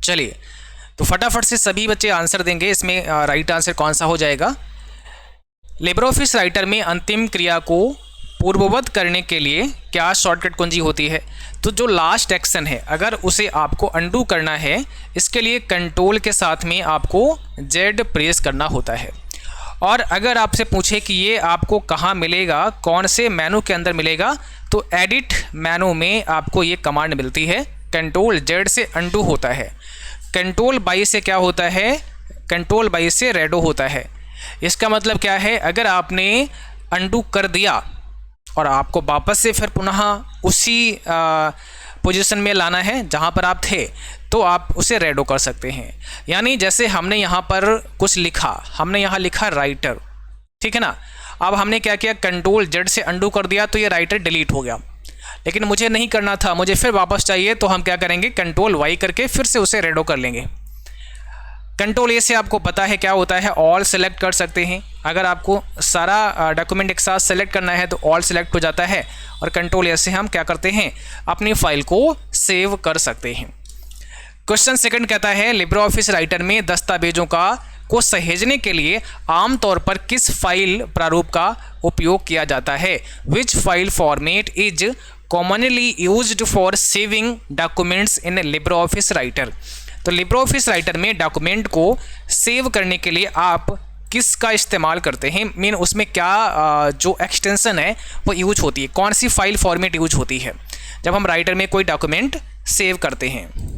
चलिए तो फटाफट से सभी बच्चे आंसर देंगे। इसमें राइट आंसर कौन सा हो जाएगा? लिब्रे ऑफिस राइटर में अंतिम क्रिया को पूर्ववत करने के लिए क्या शॉर्टकट कुंजी होती है? तो जो लास्ट एक्शन है अगर उसे आपको अंडू करना है, इसके लिए कंट्रोल के साथ में आपको जेड प्रेस करना होता है। और अगर आपसे पूछे कि ये आपको कहाँ मिलेगा, कौन से मेनू के अंदर मिलेगा, तो एडिट मेनू में आपको ये कमांड मिलती है। कंट्रोल जेड से अंडू होता है, कंट्रोल बाई से क्या होता है, कंट्रोल बाई से रेडो होता है। इसका मतलब क्या है, अगर आपने अंडू कर दिया और आपको वापस से फिर पुनः उसी पोजीशन में लाना है जहाँ पर आप थे, तो आप उसे रेडो कर सकते हैं। यानी जैसे हमने यहाँ पर कुछ लिखा, हमने यहाँ लिखा राइटर, ठीक है ना। अब हमने क्या किया, कंट्रोल जेड से अंडू कर दिया तो ये राइटर डिलीट हो गया, लेकिन मुझे नहीं करना था, मुझे फिर वापस चाहिए, तो हम क्या करेंगे, कंट्रोल वाई करके फिर से उसे रेडो कर लेंगे। कंट्रोल ए से आपको पता है क्या होता है, ऑल सेलेक्ट कर सकते हैं। अगर आपको सारा डॉक्यूमेंट एक साथ सेलेक्ट करना है तो ऑल सेलेक्ट हो जाता है, और कंट्रोल ए से हम क्या करते हैं, अपनी फाइल को सेव कर सकते हैं। क्वेश्चन सेकंड कहता है, लिब्रे ऑफिस राइटर में दस्तावेजों को सहेजने के लिए आमतौर पर किस फाइल प्रारूप का उपयोग किया जाता है? Which file format is commonly used for saving documents in Libre office writer? तो लिब्रे ऑफिस राइटर में डॉक्यूमेंट को सेव करने के लिए आप किसका इस्तेमाल करते हैं, मीन उसमें क्या जो एक्सटेंशन है वो यूज होती है, कौन सी फाइल फॉर्मेट यूज होती है जब हम राइटर में कोई डॉक्यूमेंट सेव करते हैं?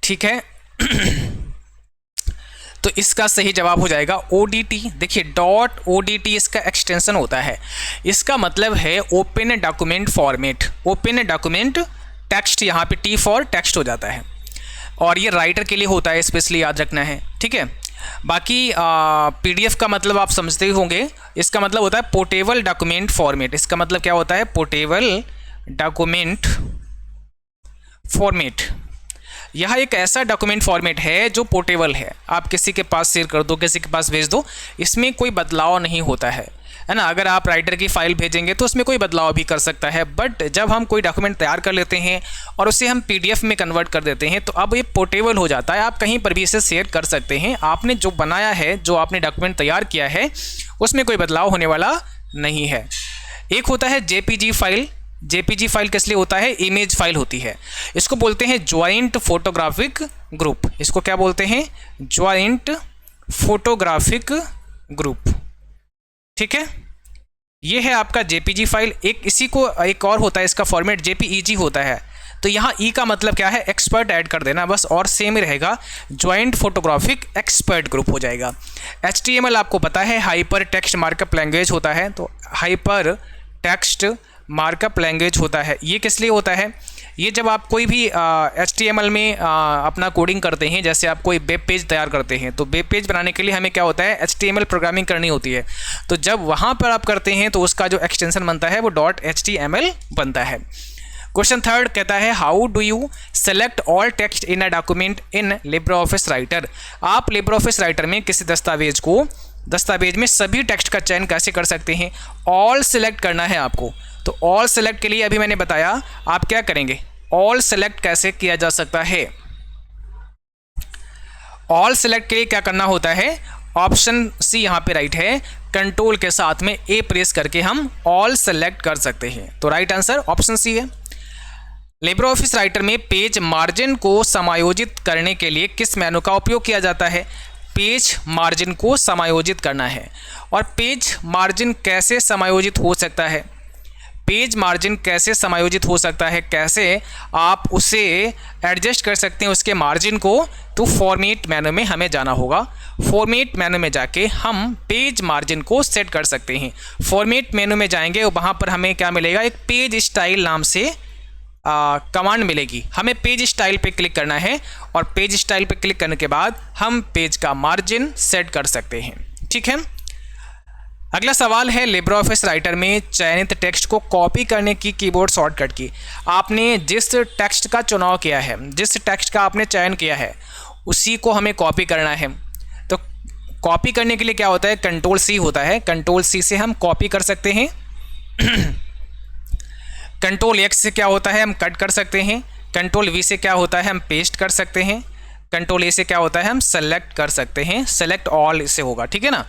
ठीक है तो इसका सही जवाब हो जाएगा ODT। देखिए डॉट ODT इसका एक्सटेंशन होता है, इसका मतलब है open document format, open document text, यहाँ पे T फॉर टेक्स्ट हो जाता है, और ये राइटर के लिए होता है, स्पेशली याद रखना है, ठीक है। बाकी PDF का मतलब आप समझते ही होंगे, इसका मतलब होता है पोर्टेबल डॉक्यूमेंट फॉर्मेट। इसका मतलब क्या होता है, पोर्टेबल डॉक्यूमेंट फॉर्मेट। यह एक ऐसा डॉक्यूमेंट फॉर्मेट है जो पोर्टेबल है, आप किसी के पास शेयर कर दो, किसी के पास भेज दो, इसमें कोई बदलाव नहीं होता है ना। अगर आप राइटर की फाइल भेजेंगे तो उसमें कोई बदलाव भी कर सकता है, बट जब हम कोई डॉक्यूमेंट तैयार कर लेते हैं और उसे हम PDF में कन्वर्ट कर देते हैं तो अब ये पोर्टेबल हो जाता है, आप कहीं पर भी इसे शेयर कर सकते हैं। आपने जो बनाया है, जो आपने डॉक्यूमेंट तैयार किया है, उसमें कोई बदलाव होने वाला नहीं है। एक होता है JPG फाइल। JPG फाइल किस लिए होता है, इमेज फाइल होती है, इसको बोलते हैं ज्वाइंट फोटोग्राफिक ग्रुप। इसको क्या बोलते हैं, ज्वाइंट फोटोग्राफिक ग्रुप, ठीक है। ये है आपका JPG फाइल। एक इसी को एक और होता है, इसका फॉर्मेट JPEG होता है। तो यहाँ E का मतलब क्या है, एक्सपर्ट ऐड कर देना बस, और सेम ही रहेगा, ज्वाइंट फोटोग्राफिक एक्सपर्ट ग्रुप हो जाएगा। HTML आपको पता है हाइपर टेक्स्ट मार्कअप लैंग्वेज होता है, तो हाइपर टेक्स्ट मार्कअप लैंग्वेज होता है। ये किस लिए होता है, ये जब आप कोई भी HTML में अपना कोडिंग करते हैं, जैसे आप कोई वेब पेज तैयार करते हैं, तो वेब पेज बनाने के लिए हमें क्या होता है, HTML प्रोग्रामिंग करनी होती है। तो जब वहाँ पर आप करते हैं तो उसका जो एक्सटेंशन बनता है वो .html बनता है। क्वेश्चन थर्ड कहता है, how do you select all text in a document in Libre office writer? आप लिब्रे ऑफिस राइटर में किसी दस्तावेज में सभी टेक्स्ट का चयन कैसे कर सकते हैं? ऑल सेलेक्ट करना है आपको। तो ऑल सेलेक्ट के लिए अभी मैंने बताया, आप क्या करेंगे, ऑल सेलेक्ट कैसे किया जा सकता है? ऑल सेलेक्ट के लिए क्या करना होता है, ऑप्शन C यहाँ पे राइट है, कंट्रोल के साथ में A प्रेस करके हम ऑल सेलेक्ट कर सकते हैं। तो राइट आंसर ऑप्शन C है। लिब्रे ऑफिस राइटर में पेज मार्जिन को समायोजित करने के लिए किस मेनू का उपयोग किया जाता है? पेज मार्जिन को समायोजित करना है, और पेज मार्जिन कैसे समायोजित हो सकता है, पेज मार्जिन कैसे समायोजित हो सकता है, कैसे आप उसे एडजस्ट कर सकते हैं उसके मार्जिन को? तो फॉर्मेट मेनू में हमें जाना होगा, फॉर्मेट मेनू में जाके हम पेज मार्जिन को सेट कर सकते हैं। फॉर्मेट मेनू में जाएंगे और वहाँ पर हमें क्या मिलेगा, एक पेज स्टाइल नाम से कमांड मिलेगी। हमें पेज स्टाइल पे क्लिक करना है, और पेज स्टाइल पे क्लिक करने के बाद हम पेज का मार्जिन सेट कर सकते हैं, ठीक है। अगला सवाल है लिब्रे ऑफिस राइटर में चयनित टेक्स्ट को कॉपी करने की कीबोर्ड शॉर्टकट की। आपने जिस टेक्स्ट का चुनाव किया है, जिस टेक्स्ट का आपने चयन किया है, उसी को हमें कॉपी करना है। तो कॉपी करने के लिए क्या होता है, कंट्रोल सी होता है। कंट्रोल सी से हम कॉपी कर सकते हैं। कंट्रोल एक्स से क्या होता है, हम कट कर सकते हैं। कंट्रोल वी से क्या होता है, हम पेस्ट कर सकते हैं। कंट्रोल ए से क्या होता है, हम सेलेक्ट कर सकते हैं। सेलेक्ट ऑल इससे होगा, ठीक है ना।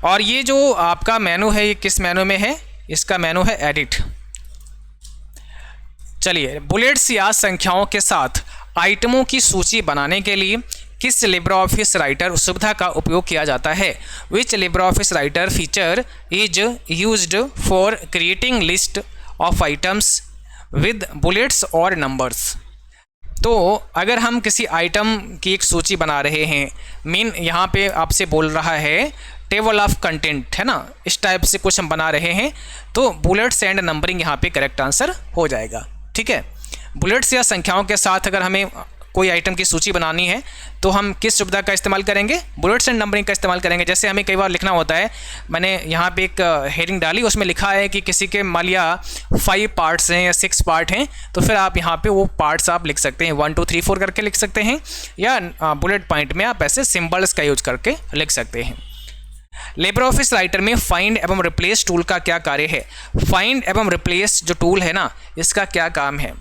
और ये जो आपका मेनू है, ये किस मेनू में है, इसका मेनू है एडिट। चलिए, बुलेट्स या संख्याओं के साथ आइटमों की सूची बनाने के लिए किस लिब्रे ऑफिस राइटर सुविधा का उपयोग किया जाता है? Which libre office writer feature is used for creating list of items with bullets और नंबर्स। तो अगर हम किसी आइटम की एक सूची बना रहे हैं, मीन यहाँ पे आपसे बोल रहा है टेबल ऑफ कंटेंट, है ना, इस टाइप से कुछ हम बना रहे हैं, तो बुलेट्स एंड नंबरिंग यहाँ पे करेक्ट आंसर हो जाएगा, ठीक है। बुलेट्स या संख्याओं के साथ अगर हमें कोई आइटम की सूची बनानी है तो हम किस सुविधा का इस्तेमाल करेंगे, बुलेट्स एंड नंबरिंग का इस्तेमाल करेंगे। जैसे हमें कई बार लिखना होता है, मैंने यहाँ पे एक हेडिंग डाली, उसमें लिखा है कि किसी के मान लिया 5 पार्ट्स हैं या 6 पार्ट हैं, तो फिर आप यहाँ पे वो पार्ट्स आप लिख सकते हैं, 1 2 3 4 करके लिख सकते हैं, या बुलेट पॉइंट में आप ऐसे सिम्बल्स का यूज करके लिख सकते हैं। लिब्रे ऑफिस राइटर में फाइंड एवं रिप्लेस टूल का क्या कार्य है? फाइंड एवं रिप्लेस जो टूल है ना, इसका क्या काम है?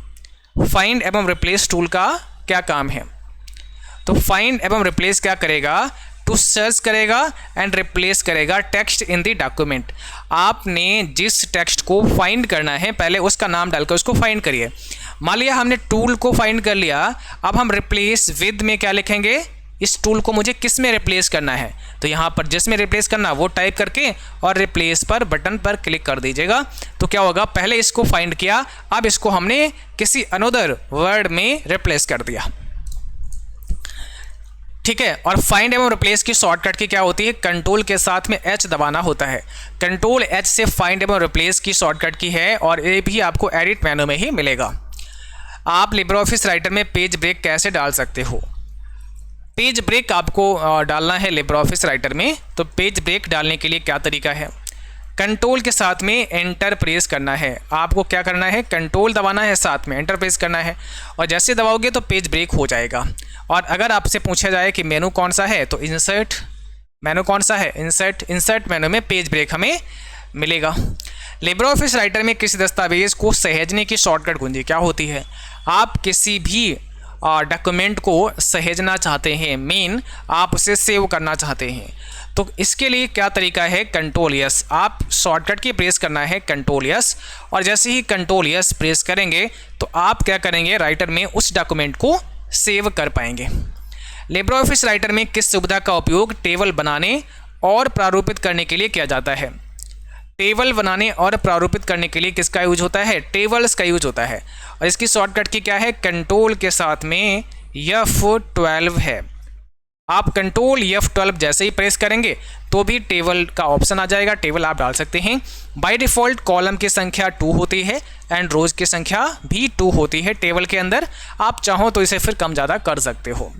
फाइंड एवं रिप्लेस टूल का क्या काम है? तो फाइंड एवं रिप्लेस क्या करेगा, टू सर्च करेगा एंड रिप्लेस करेगा टेक्स्ट इन द डॉक्यूमेंट। आपने जिस टेक्स्ट को फाइंड करना है, पहले उसका नाम डालकर उसको फाइंड करिए। मान लिया हमने टूल को फाइंड कर लिया, अब हम रिप्लेस विद में क्या लिखेंगे, इस टूल को मुझे किस में रिप्लेस करना है, तो यहाँ पर जिसमें रिप्लेस करना वो टाइप करके और रिप्लेस पर बटन पर क्लिक कर दीजिएगा। तो क्या होगा, पहले इसको फाइंड किया, अब इसको हमने किसी अनदर वर्ड में रिप्लेस कर दिया, ठीक है। और फाइंड एवं रिप्लेस की शॉर्टकट की क्या होती है, कंट्रोल के साथ में एच दबाना होता है। कंट्रोल एच से फाइंड एवं रिप्लेस की शॉर्टकट की है, और ये भी आपको एडिट मेनू में ही मिलेगा। आप लिब्रे ऑफिस राइटर में पेज ब्रेक कैसे डाल सकते हो? पेज ब्रेक आपको डालना है लिब्रे ऑफिस राइटर में, तो पेज ब्रेक डालने के लिए क्या तरीका है, कंट्रोल के साथ में एंटर प्रेस करना है। आपको क्या करना है, कंट्रोल दबाना है, साथ में एंटर प्रेस करना है, और जैसे दबाओगे तो पेज ब्रेक हो जाएगा। और अगर आपसे पूछा जाए कि मेनू कौन सा है, तो इंसर्ट मेनू कौन सा है, इंसर्ट मेनू में पेज ब्रेक हमें मिलेगा। लिब्रे ऑफिस राइटर में किसी दस्तावेज को सहेजने की शॉर्टकट कुंजी क्या होती है? आप किसी भी डॉक्यूमेंट को सहेजना चाहते हैं, मीन आप उसे सेव करना चाहते हैं, तो इसके लिए क्या तरीका है, कंट्रोल यस। आप शॉर्टकट की प्रेस करना है कंट्रोल यस, और जैसे ही कंट्रोल यस प्रेस करेंगे तो आप क्या करेंगे, राइटर में उस डॉक्यूमेंट को सेव कर पाएंगे। लिब्रे ऑफिस राइटर में किस सुविधा का उपयोग टेबल बनाने और प्रारूपित करने के लिए किया जाता है? टेबल बनाने और प्रारूपित करने के लिए किसका यूज होता है, टेबल्स का यूज होता है। और इसकी शॉर्टकट की क्या है, कंट्रोल के साथ में F12 है। आप कंट्रोल F12 जैसे ही प्रेस करेंगे तो भी टेबल का ऑप्शन आ जाएगा, टेबल आप डाल सकते हैं। बाय डिफ़ॉल्ट कॉलम की संख्या 2 होती है एंड रोज की संख्या भी 2 होती है टेबल के अंदर, आप चाहो तो इसे फिर कम ज़्यादा कर सकते हो।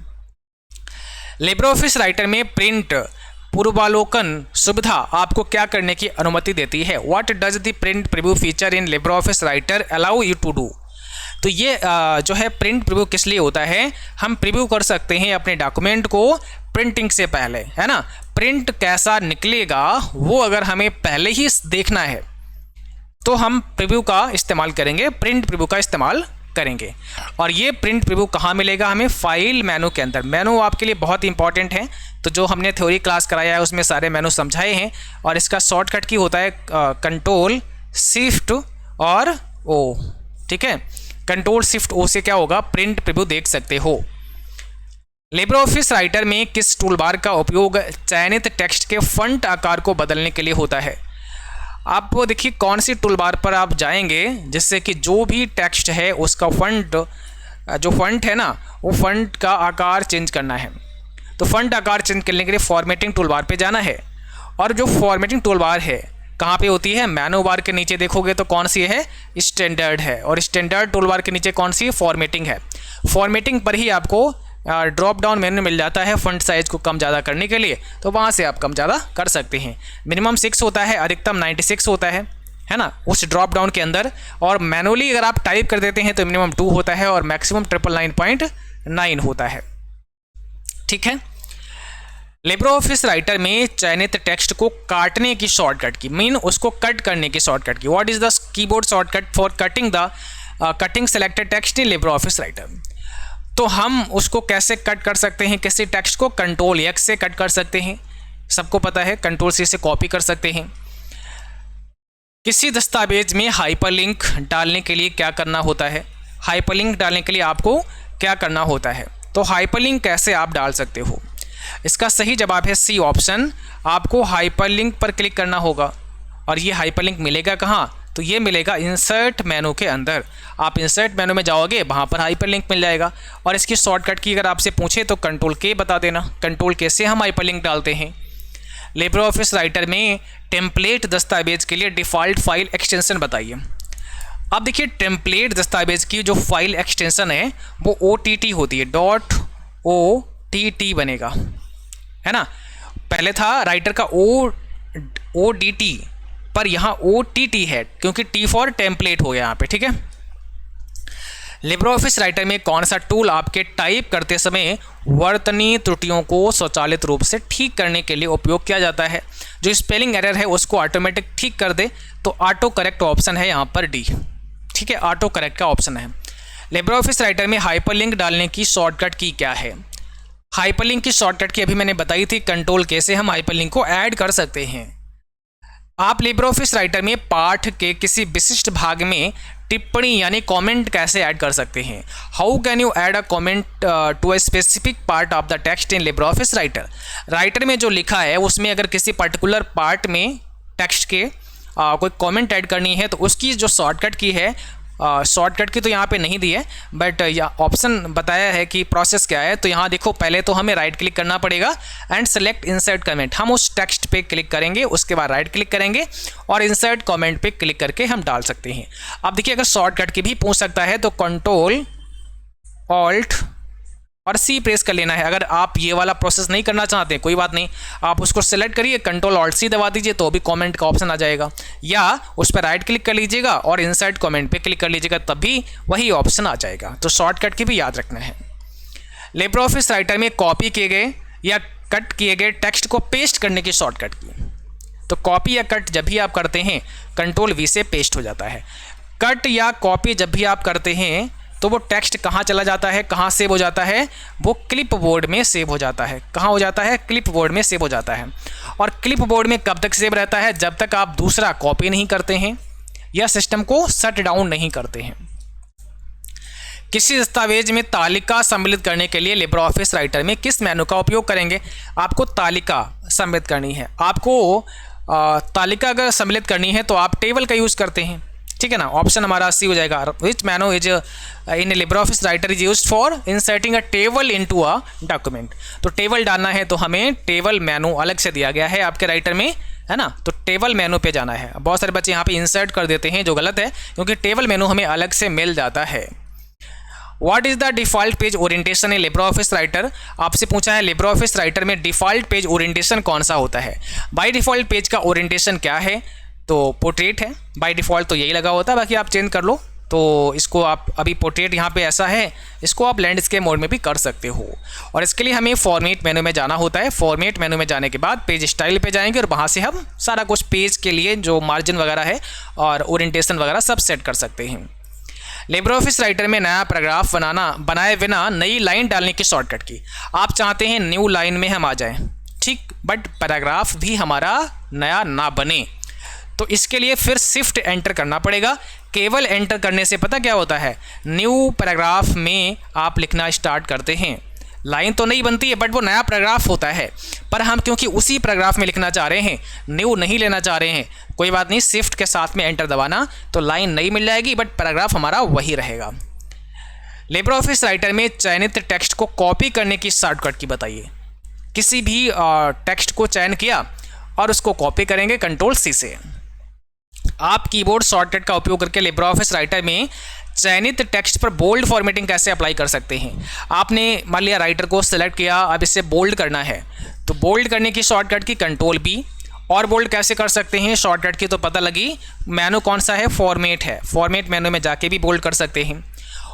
लिब्रे ऑफिस राइटर में प्रिंट पूर्वालोकन सुविधा आपको क्या करने की अनुमति देती है? What does the print preview feature in Libre office Writer allow you to do? तो ये जो है प्रिंट प्रीव्यू किस लिए होता है, हम प्रीव्यू कर सकते हैं अपने डॉक्यूमेंट को प्रिंटिंग से पहले, है ना। प्रिंट कैसा निकलेगा वो अगर हमें पहले ही देखना है तो हम प्रीव्यू का इस्तेमाल करेंगे, प्रिंट प्रीव्यू का इस्तेमाल करेंगे। और ये प्रिंट प्रीव्यू कहाँ मिलेगा हमें, फाइल मेनू के अंदर। मेनू आपके लिए बहुत इंपॉर्टेंट है, तो जो हमने थ्योरी क्लास कराया है उसमें सारे मेनू समझाए हैं, और इसका शॉर्टकट की होता है कंट्रोल शिफ्ट और ओ, ठीक है। कंट्रोल शिफ्ट ओ से क्या होगा, प्रिंट प्रीव्यू देख सकते हो। लिब्रे ऑफिस राइटर में किस टूलबार का उपयोग चयनित टेक्स्ट के फॉन्ट आकार को बदलने के लिए होता है? आप वो देखिए कौन सी टूलबार पर आप जाएंगे जिससे कि जो भी टेक्स्ट है उसका फॉन्ट, जो फॉन्ट है ना, वो फॉन्ट का आकार चेंज करना है। तो फॉन्ट आकार चेंज करने के लिए फॉर्मेटिंग टूलबार पे जाना है, और जो फॉर्मेटिंग टूलबार है कहाँ पे होती है, मेनू बार के नीचे देखोगे तो कौन सी है, स्टैंडर्ड है, और स्टैंडर्ड टूलबार के नीचे कौन सी, फॉर्मेटिंग है। फॉर्मेटिंग पर ही आपको ड्रॉप डाउन मेन्यू मिल जाता है फॉन्ट साइज़ को कम ज़्यादा करने के लिए, तो वहाँ से आप कम ज़्यादा कर सकते हैं। मिनिमम 6 होता है, अधिकतम 96 होता है ना, उस ड्रॉप डाउन के अंदर। और मैनुअली अगर आप टाइप कर देते हैं तो मिनिमम 2 होता है और मैक्सिमम 999.9 होता है। ठीक है। लिब्रे ऑफिस राइटर में चयनित टेक्स्ट को काटने की शॉर्टकट की, मीन उसको कट करने की शॉर्टकट की, what is the keyboard shortcut for cutting selected text in Libre office writer. तो हम उसको कैसे कट कर सकते हैं, किसी टेक्स्ट को कंट्रोल X से कट कर सकते हैं, सबको पता है, कंट्रोल C से कॉपी कर सकते हैं। किसी दस्तावेज में हाइपरलिंक डालने के लिए क्या करना होता है, हाइपरलिंक डालने के लिए आपको क्या करना होता है, तो हाइपरलिंक कैसे आप डाल सकते हो, इसका सही जवाब है C ऑप्शन। आपको हाइपरलिंक पर क्लिक करना होगा और ये हाइपरलिंक मिलेगा कहाँ, तो ये मिलेगा इंसर्ट मेनू के अंदर। आप इंसर्ट मेनू में जाओगे, वहाँ पर हाइपरलिंक मिल जाएगा। और इसकी शॉर्टकट की अगर आपसे पूछे तो कंट्रोल K बता देना, कंट्रोल K से हम हाइपरलिंक डालते हैं। लिब्रे ऑफिस राइटर में टेम्पलेट दस्तावेज के लिए डिफ़ॉल्ट फाइल एक्सटेंशन बताइए। अब देखिए, टेम्पलेट दस्तावेज की जो फाइल एक्सटेंशन है वो OTT होती है, .OTT बनेगा, है ना। पहले था राइटर का ODT, पर यहाँ OTT है क्योंकि T फॉर टेम्पलेट हो गया यहाँ पे। ठीक है। लिब्रे ऑफिस राइटर में कौन सा टूल आपके टाइप करते समय वर्तनी त्रुटियों को स्वचालित रूप से ठीक करने के लिए उपयोग किया जाता है, जो स्पेलिंग एरर है उसको ऑटोमेटिक ठीक कर दे, तो ऑटो करेक्ट ऑप्शन है यहाँ पर D। ठीक है, ऑटो करेक्ट का ऑप्शन है। लिब्रे ऑफिस राइटर में हाइपरलिंक डालने की शॉर्टकट की क्या है, हाइपरलिंक की शॉर्टकट की अभी मैंने बताई थी, कंट्रोल K से हम हाइपरलिंक को ऐड कर सकते हैं। आप लिब्रे ऑफिस राइटर में पाठ के किसी विशिष्ट भाग में टिप्पणी यानी कमेंट कैसे ऐड कर सकते हैं, how can you add a comment to a specific part of the text in Libre office Writer. Writer में जो लिखा है उसमें अगर किसी पर्टिकुलर पार्ट में टेक्स्ट के कोई कमेंट ऐड करनी है तो उसकी जो शॉर्टकट की है, शॉर्टकट की तो यहाँ पे नहीं दी है, बट यह ऑप्शन बताया है कि प्रोसेस क्या है। तो यहाँ देखो, पहले तो हमें राइट क्लिक करना पड़ेगा एंड सेलेक्ट इंसर्ट कमेंट, हम उस टेक्स्ट पे क्लिक करेंगे, उसके बाद राइट क्लिक करेंगे और इंसर्ट कमेंट पे क्लिक करके हम डाल सकते हैं। अब देखिए, अगर शॉर्टकट की भी पूछ सकता है तो कंट्रोल ऑल्ट और C प्रेस कर लेना है। अगर आप ये वाला प्रोसेस नहीं करना चाहते कोई बात नहीं, आप उसको सेलेक्ट करिए, कंट्रोल ऑल्ट C दबा दीजिए तो भी कमेंट का ऑप्शन आ जाएगा, या उस पर राइट क्लिक कर लीजिएगा और इंसर्ट कमेंट पे क्लिक कर लीजिएगा, तब भी वही ऑप्शन आ जाएगा। तो शॉर्टकट की भी याद रखना है। लिब्रे ऑफिस राइटर में कॉपी किए गए या कट किए गए टेक्स्ट को पेस्ट करने की शॉर्टकट की, तो कॉपी या कट जब भी आप करते हैं कंट्रोल V से पेस्ट हो जाता है। कट या कॉपी जब भी आप करते हैं तो वो टेक्स्ट कहाँ चला जाता है, कहाँ सेव हो जाता है, वो क्लिप बोर्ड में सेव हो जाता है। कहाँ हो जाता है, क्लिप बोर्ड में सेव हो जाता है। और क्लिप बोर्ड में कब तक सेव रहता है, जब तक आप दूसरा कॉपी नहीं करते हैं या सिस्टम को शट डाउन नहीं करते हैं। किसी दस्तावेज में तालिका सम्मिलित करने के लिए लिब्रे ऑफिस राइटर में किस मेनू का उपयोग करेंगे, आपको तालिका सम्मिलित करनी है। आपको तालिका अगर सम्मिलित करनी है तो आप टेबल का यूज़ करते हैं, ठीक है ना। ऑप्शन हमारा C हो जाएगा। Which menu is in Libre office writer is used for inserting a table into a document. तो टेबल डालना है तो हमें टेबल मेनू अलग से दिया गया है आपके राइटर में, है ना। तो टेबल मेनू पे जाना है। बहुत सारे बच्चे यहाँ पे इंसर्ट कर देते हैं, जो गलत है, क्योंकि टेबल मेनू हमें अलग से मिल जाता है। What is the default page orientation in Libre office writer, आपसे पूछा है लिब्रे ऑफिस राइटर में डिफ़ॉल्ट पेज ओरिएंटेशन कौन सा होता है। बाय डिफ़ॉल्ट पेज का ओरिएंटेशन क्या है, तो पोर्ट्रेट है। बाय डिफ़ॉल्ट तो यही लगा होता है, बाकी आप चेंज कर लो। तो इसको आप अभी पोर्ट्रेट यहाँ पे ऐसा है, इसको आप लैंडस्केप मोड में भी कर सकते हो। और इसके लिए हमें फॉर्मेट मेनू में जाना होता है। फॉर्मेट मेनू में जाने के बाद पेज स्टाइल पे जाएंगे और वहाँ से हम सारा कुछ पेज के लिए जो मार्जिन वगैरह है और ओरिएंटेशन वगैरह सब सेट कर सकते हैं। लिब्रे ऑफिस राइटर में नया पैराग्राफ बनाए बिना नई लाइन डालने की शॉर्टकट की, आप चाहते हैं न्यू लाइन में हम आ जाएं, ठीक, बट पैराग्राफ भी हमारा नया ना बने, तो इसके लिए फिर शिफ्ट एंटर करना पड़ेगा। केवल एंटर करने से पता क्या होता है, न्यू पैराग्राफ में आप लिखना स्टार्ट करते हैं। लाइन तो नहीं बनती है, बट वो नया पैराग्राफ होता है। पर हम क्योंकि उसी पैराग्राफ में लिखना चाह रहे हैं, न्यू नहीं लेना चाह रहे हैं, कोई बात नहीं, शिफ्ट के साथ में एंटर दबाना, तो लाइन नहीं मिल जाएगी, बट पैराग्राफ हमारा वही रहेगा। लिब्रे ऑफिस राइटर में चयनित टेक्स्ट को कॉपी करने की शॉर्टकट की बताइए। किसी भी टेक्स्ट को चयन किया और उसको कॉपी करेंगे कंट्रोल C से। आप कीबोर्ड शॉर्टकट का उपयोग करके लिब्रे ऑफिस राइटर में चयनित टेक्स्ट पर बोल्ड फॉर्मेटिंग कैसे अप्लाई कर सकते हैं। आपने मान लिया राइटर को सिलेक्ट किया, अब इसे बोल्ड करना है, तो बोल्ड करने की शॉर्टकट की कंट्रोल बी। और बोल्ड कैसे कर सकते हैं शॉर्टकट की तो पता लगी, मेनू कौन सा है, फॉर्मेट है, फॉर्मेट मेनू में जाके भी बोल्ड कर सकते हैं।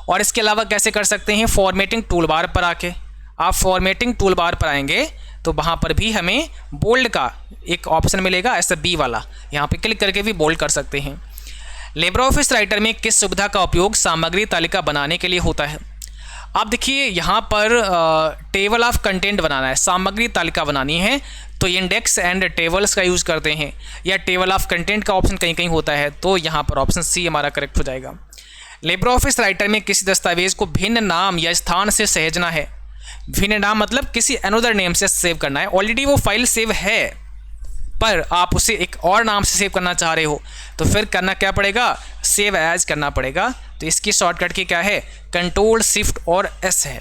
और इसके अलावा कैसे कर सकते हैं, फॉर्मेटिंग टूल बार पर आके, आप फॉर्मेटिंग टूल बार पर आएंगे तो वहाँ पर भी हमें बोल्ड का एक ऑप्शन मिलेगा, ऐसा बी वाला, यहाँ पे क्लिक करके भी बोल्ड कर सकते हैं। लिब्रे ऑफिस राइटर में किस सुविधा का उपयोग सामग्री तालिका बनाने के लिए होता है। आप देखिए यहाँ पर टेबल ऑफ कंटेंट बनाना है, सामग्री तालिका बनानी है, तो इंडेक्स एंड टेबल्स का यूज़ करते हैं, या टेबल ऑफ कंटेंट का ऑप्शन कहीं कहीं होता है, तो यहाँ पर ऑप्शन सी हमारा करेक्ट हो जाएगा। लिब्रे ऑफिस राइटर में किसी दस्तावेज को भिन्न नाम या स्थान से सहेजना है। भिन्न नाम मतलब किसी अनदर नेम से सेव करना है, ऑलरेडी वो फाइल सेव है पर आप उसे एक और नाम से सेव करना चाह रहे हो, तो फिर करना क्या पड़ेगा, सेव एज करना पड़ेगा। तो इसकी शॉर्टकट की क्या है, कंट्रोल शिफ्ट और एस है।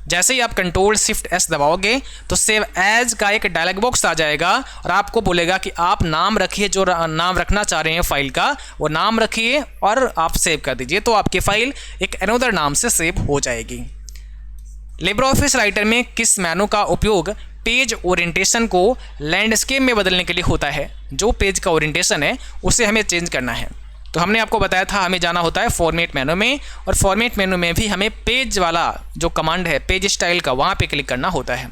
जैसे ही आप कंट्रोल शिफ्ट एस दबाओगे तो सेव एज का एक डायलॉग बॉक्स आ जाएगा और आपको बोलेगा कि आप नाम रखिए, जो नाम रखना चाह रहे हैं फाइल का वो नाम रखिए और आप सेव कर दीजिए, तो आपकी फाइल एक अनदर नाम से सेव हो जाएगी। लिब्रे ऑफिस राइटर में किस मेनू का उपयोग पेज ओरिएंटेशन को लैंडस्केप में बदलने के लिए होता है। जो पेज का ओरिएंटेशन है उसे हमें चेंज करना है, तो हमने आपको बताया था हमें जाना होता है फॉर्मेट मेनू में, और फॉर्मेट मेनू में भी हमें पेज वाला जो कमांड है पेज स्टाइल का, वहाँ पे क्लिक करना होता है।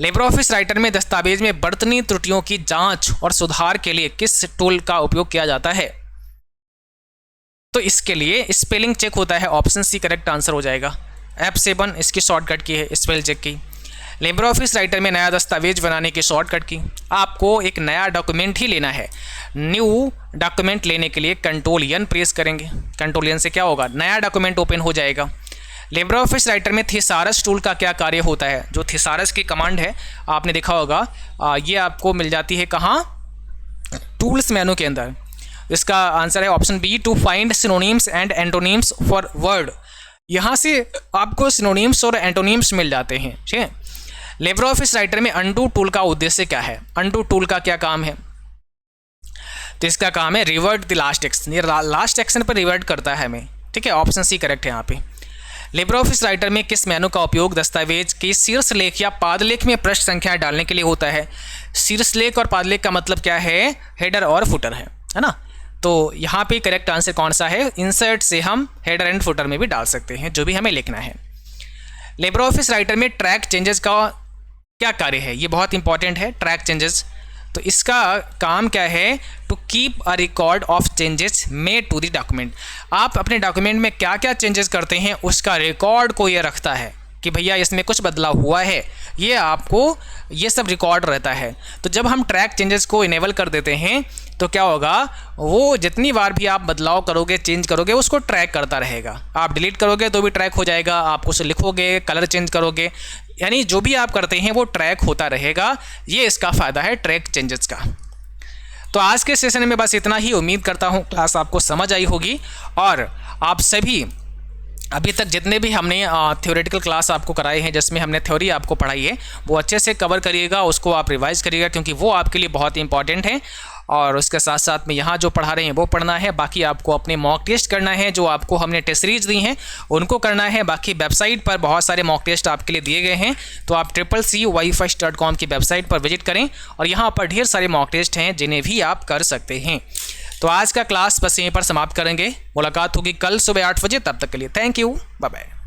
लिब्रे ऑफिस राइटर में दस्तावेज में बर्तनी त्रुटियों की जांच और सुधार के लिए किस टूल का उपयोग किया जाता है। तो इसके लिए स्पेलिंग चेक होता है, ऑप्शन सी करेक्ट आंसर हो जाएगा। F7 इसकी शॉर्टकट की है, स्पेल चेक की। लिब्रे ऑफिस राइटर में नया दस्तावेज बनाने की शॉर्टकट की, आपको एक नया डॉक्यूमेंट ही लेना है। न्यू डॉक्यूमेंट लेने के लिए कंट्रोल एन प्रेस करेंगे, कंट्रोल एन से क्या होगा, नया डॉक्यूमेंट ओपन हो जाएगा। लिब्रे ऑफिस राइटर में थिसारस टूल का क्या कार्य होता है। जो थिसारस की कमांड है आपने देखा होगा, ये आपको मिल जाती है कहाँ, टूल्स मेनू के अंदर। इसका आंसर है option B, to find synonyms and antonyms for word. यहाँ से आपको सिनोनिम्स और एंटोनिम्स मिल जाते हैं, ठीक है। लिब्रे ऑफिस राइटर में अनडू टूल का उद्देश्य क्या है। अनडू टूल का क्या काम है, तो इसका काम है रिवर्ट द लास्ट एक्शन, ये लास्ट एक्शन पर रिवर्ट करता है हमें, ठीक है। ऑप्शन सी करेक्ट है यहाँ पे। लिब्रे ऑफिस राइटर में किस मेनू का उपयोग दस्तावेज के शीर्षलेख या पादलेख में पृष्ठ संख्या डालने के लिए होता है। शीर्षलेख और पादलेख का मतलब क्या है, हेडर और फुटर है ना। तो यहाँ पे करेक्ट आंसर कौन सा है, इंसर्ट से हम हेडर एंड फुटर में भी डाल सकते हैं, जो भी हमें लिखना है। लिब्रे ऑफिस राइटर में ट्रैक चेंजेस का क्या कार्य है, ये बहुत इंपॉर्टेंट है। ट्रैक चेंजेस, तो इसका काम क्या है, to keep a record of changes made to the document. आप अपने डॉक्यूमेंट में क्या क्या चेंजेस करते हैं उसका रिकॉर्ड को ये रखता है कि भैया इसमें कुछ बदलाव हुआ है, ये आपको ये सब रिकॉर्ड रहता है। तो जब हम ट्रैक चेंजेस को इनेबल कर देते हैं तो क्या होगा, वो जितनी बार भी आप बदलाव करोगे, चेंज करोगे, उसको ट्रैक करता रहेगा। आप डिलीट करोगे तो भी ट्रैक हो जाएगा, आप उसे लिखोगे, कलर चेंज करोगे, यानी जो भी आप करते हैं वो ट्रैक होता रहेगा। ये इसका फ़ायदा है ट्रैक चेंजेस का। तो आज के सेशन में बस इतना ही। उम्मीद करता हूँ क्लास आपको समझ आई होगी, और आप सभी अभी तक जितने भी हमने थ्योरेटिकल क्लास आपको कराए हैं, जिसमें हमने थ्योरी आपको पढ़ाई है, वो अच्छे से कवर करिएगा, उसको आप रिवाइज़ करिएगा, क्योंकि वो आपके लिए बहुत इंपॉर्टेंट है। और उसके साथ साथ में यहाँ जो पढ़ा रहे हैं वो पढ़ना है। बाकी आपको अपने मॉक टेस्ट करना है, जो आपको हमने टेस्ट सीरीज दी हैं उनको करना है। बाकी वेबसाइट पर बहुत सारे मॉक टेस्ट आपके लिए दिए गए हैं, तो आप CCYFirst.com की वेबसाइट पर विजिट करें, और यहाँ पर ढेर सारे मॉक टेस्ट हैं जिन्हें भी आप कर सकते हैं। तो आज का क्लास बस यहीं पर समाप्त करेंगे। मुलाकात होगी कल सुबह 8 बजे, तब तक के लिए थैंक यू, बाय बाय।